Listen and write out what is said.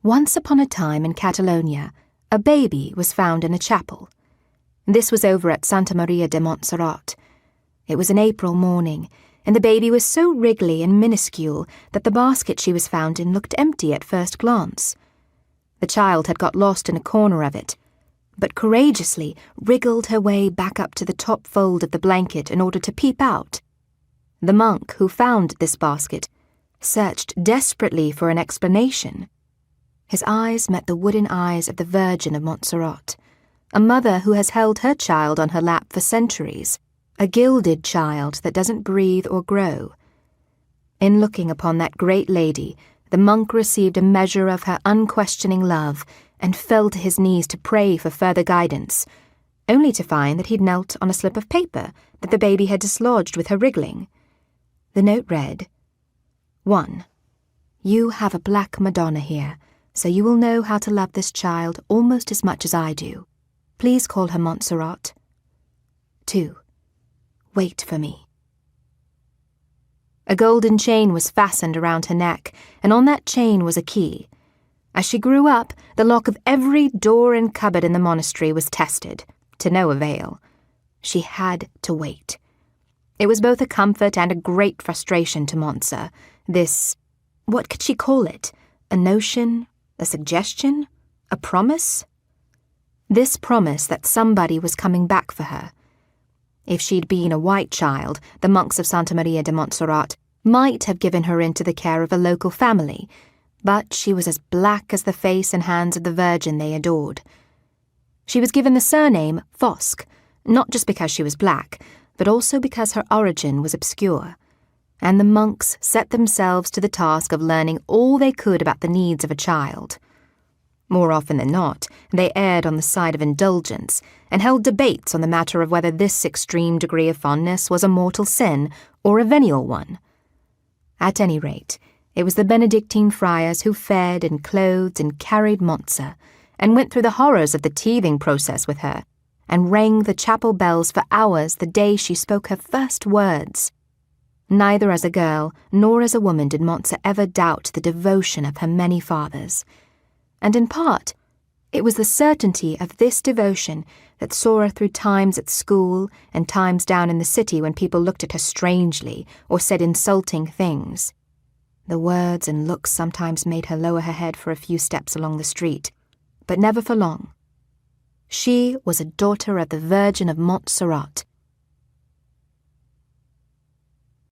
Once upon a time in Catalonia, a baby was found in a chapel. This was over at Santa Maria de Montserrat. It was an April morning, and the baby was so wriggly and minuscule that the basket she was found in looked empty at first glance. The child had got lost in a corner of it, but courageously wriggled her way back up to the top fold of the blanket in order to peep out. The monk who found this basket searched desperately for an explanation. His eyes met the wooden eyes of the Virgin of Montserrat, a mother who has held her child on her lap for centuries, a gilded child that doesn't breathe or grow. In looking upon that great lady, the monk received a measure of her unquestioning love and fell to his knees to pray for further guidance, only to find that he'd knelt on a slip of paper that the baby had dislodged with her wriggling. The note read, 1. You have a black Madonna here, so you will know how to love this child almost as much as I do. Please call her Montserrat. 2. Wait for me. A golden chain was fastened around her neck, and on that chain was a key. As she grew up, the lock of every door and cupboard in the monastery was tested, to no avail. She had to wait. It was both a comfort and a great frustration to Montse, this, what could she call it? A notion? A suggestion? A promise? This promise that somebody was coming back for her. If she'd been a white child, the monks of Santa Maria de Montserrat might have given her into the care of a local family, but she was as black as the face and hands of the Virgin they adored. She was given the surname Fosk, not just because she was black, but also because her origin was obscure, and the monks set themselves to the task of learning all they could about the needs of a child. More often than not, they erred on the side of indulgence and held debates on the matter of whether this extreme degree of fondness was a mortal sin or a venial one. At any rate, it was the Benedictine friars who fed and clothed and carried Montse, and went through the horrors of the teething process with her, and rang the chapel bells for hours the day she spoke her first words. Neither as a girl nor as a woman did Montse ever doubt the devotion of her many fathers, and in part, it was the certainty of this devotion that saw her through times at school and times down in the city when people looked at her strangely or said insulting things. The words and looks sometimes made her lower her head for a few steps along the street, but never for long. She was a daughter of the Virgin of Montserrat,